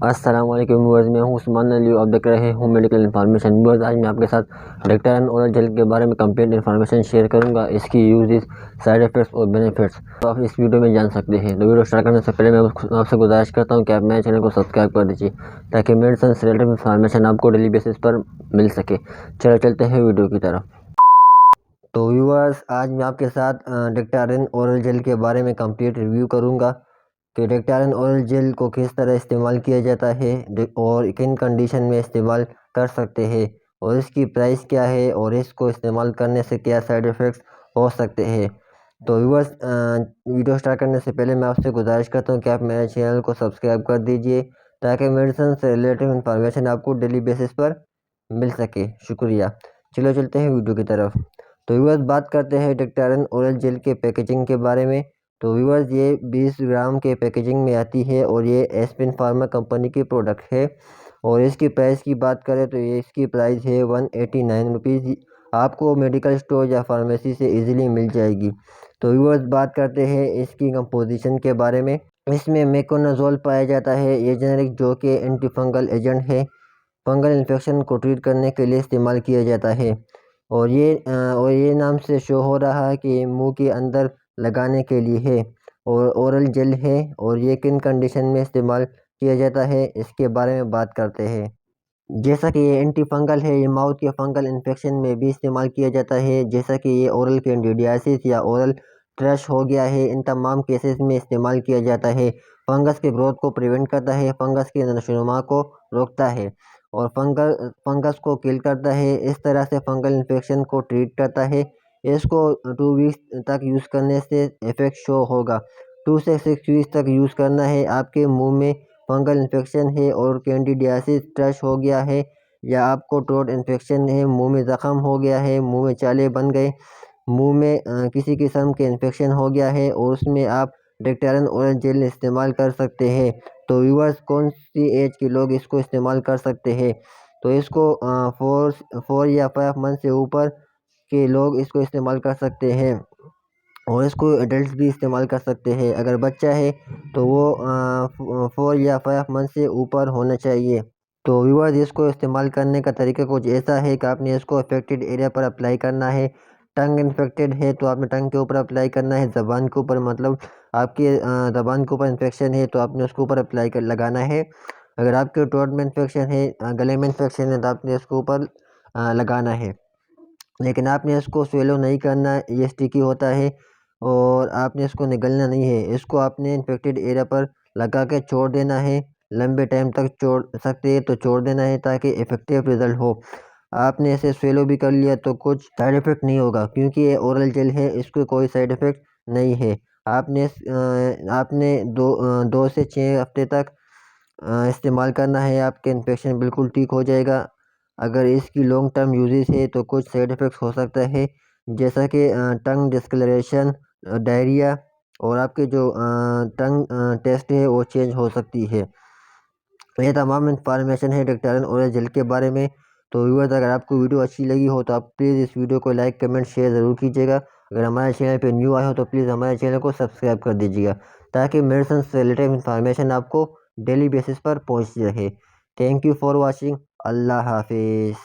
अस्सलाम वालेकुम व्यूअर्स, मैं हूं उस्मान अली। आप देख रहे हूं मेडिकल इन्फॉर्मेशन। व्यूअर्स, आज मैं आपके साथ डेक्टारन ओरल जेल के बारे में कंप्लीट इन्फॉर्मेशन शेयर करूंगा, इसकी यूजेस, साइड इफ़ेक्ट्स और बेनिफिट्स तो आप इस वीडियो में जान सकते हैं। तो वीडियो स्टार्ट करने से पहले मैं आपसे गुजारिश करता हूं कि आप मेरे चैनल को सब्सक्राइब कर दीजिए ताकि मेडिसिन से रिलेटेड इन्फॉर्मेशन आपको डेली बेसिस पर मिल सके। चलो चलते हैं वीडियो की तरफ। तो व्यूअर्स, आज मैं आपके साथ डेक्टारन ओरल जेल के बारे में कंप्लीट रिव्यू करूंगा कि डेक्टारन ओरल जेल को किस तरह इस्तेमाल किया जाता है और किन कंडीशन में इस्तेमाल कर सकते हैं और इसकी प्राइस क्या है और इसको इस्तेमाल करने से क्या साइड इफ़ेक्ट्स हो सकते हैं। तो व्यूअर्स, वीडियो स्टार्ट करने से पहले मैं आपसे गुजारिश करता हूं कि आप मेरे चैनल को सब्सक्राइब कर दीजिए ताकि मेडिसिन से रिलेटेड इन्फॉर्मेशन आपको डेली बेसिस पर मिल सके। शुक्रिया। चलो चलते हैं वीडियो की तरफ। तो व्यूअर्स, बात करते हैं डेक्टारन ओरल जेल के पैकेजिंग के बारे में। तो व्यूअर्स, ये 20 ग्राम के पैकेजिंग में आती है और ये एस्पिन फार्मा कंपनी की प्रोडक्ट है। और इसकी प्राइस की बात करें तो ये इसकी प्राइस है 189 रुपीज़। आपको मेडिकल स्टोर या फार्मेसी से इजीली मिल जाएगी। तो व्यूअर्स, बात करते हैं इसकी कंपोजिशन के बारे में। इसमें मेकोनाजोल पाया जाता है, ये जेनेरिक जो कि एंटी फंगल एजेंट है। फंगल इन्फेक्शन को ट्रीट करने के लिए इस्तेमाल किया जाता है और ये नाम से शो हो रहा है कि मुंह के अंदर लगाने के लिए है और ओरल जेल है। और ये किन कंडीशन में इस्तेमाल किया जाता है इसके बारे में बात करते हैं। जैसा कि ये एंटी फंगल है, ये माउथ के फंगल इन्फेक्शन में भी इस्तेमाल किया जाता है। जैसा कि ये ओरल कैंडिडियासिस या ओरल थ्रश हो गया है, इन तमाम केसेस में इस्तेमाल किया जाता है। फंगस के ग्रोथ को प्रिवेंट करता है, फंगस की नशोनुमा को रोकता है और फंगस को किल करता है। इस तरह से फंगल इन्फेक्शन को ट्रीट करता है। इसको 2 वीक्स तक यूज़ करने से इफेक्ट शो होगा। 2 से 6 वीक्स तक यूज़ करना है। आपके मुंह में फंगल इन्फेक्शन है और कैंडिडियासिस थ्रश हो गया है या आपको थ्रोट इन्फेक्शन है, मुंह में ज़ख़म हो गया है, मुंह में चाले बन गए, मुंह में किसी किस्म के इन्फेक्शन हो गया है और उसमें आप डेक्टारन ओरल जेल इस्तेमाल कर सकते हैं। तो व्यूअर्स, कौन सी एज के लोग इसको इस्तेमाल कर सकते हैं? तो इसको 4 या 5 मंथ से ऊपर के लोग इसको इस्तेमाल कर सकते हैं और इसको एडल्ट भी इस्तेमाल कर सकते हैं। अगर बच्चा है तो वो 4 या 5 मंथ से ऊपर होना चाहिए। तो व्यूअर्स, इसको इस्तेमाल करने का तरीका कुछ ऐसा है कि आपने इसको अफेक्टेड एरिया पर अप्लाई करना है। टंग इन्फेक्टेड है तो आपने टंग के ऊपर अप्लाई करना है। ज़बान के ऊपर, मतलब आपके ज़बान के ऊपर इन्फेक्शन है तो आपने उसके ऊपर अप्लाई कर लगाना है। अगर आपके थ्रोट में इन्फेक्शन है, गले में इन्फेक्शन है तो आपने इसके ऊपर लगाना है। लेकिन आपने इसको स्वेलो नहीं करना, ये स्टिकी होता है और आपने इसको निगलना नहीं है। इसको आपने इन्फेक्टेड एरिया पर लगा के छोड़ देना है। लंबे टाइम तक छोड़ सकते हैं तो छोड़ देना है ताकि इफ़ेक्टिव रिज़ल्ट हो। आपने इसे स्वेलो भी कर लिया तो कुछ साइड इफ़ेक्ट नहीं होगा क्योंकि ये ओरल जेल है, इसको कोई साइड इफ़ेक्ट नहीं है। आपने 2 से 6 हफ्ते तक इस्तेमाल करना है, आपके इन्फेक्शन बिल्कुल ठीक हो जाएगा। अगर इसकी लॉन्ग टर्म यूजेस है तो कुछ साइड इफ़ेक्ट्स हो सकता है जैसा कि टंग डिस्कलरेशन, डायरिया और आपके जो टंग टेस्ट है वो चेंज हो सकती है। ये तमाम इन्फॉर्मेशन है डेक्टारन ओरल जेल के बारे में। तो व्यूअर्स, अगर आपको वीडियो अच्छी लगी हो तो आप प्लीज़ इस वीडियो को लाइक, कमेंट, शेयर ज़रूर कीजिएगा। अगर हमारे चैनल पे न्यू आए हो तो प्लीज़ हमारे चैनल को सब्सक्राइब कर दीजिएगा ताकि मेडिसिन से रिलेटेड इन्फॉर्मेशन आपको डेली बेसिस पर पहुँच रहे। Thank you for watching. अल्लाह हाफिज़।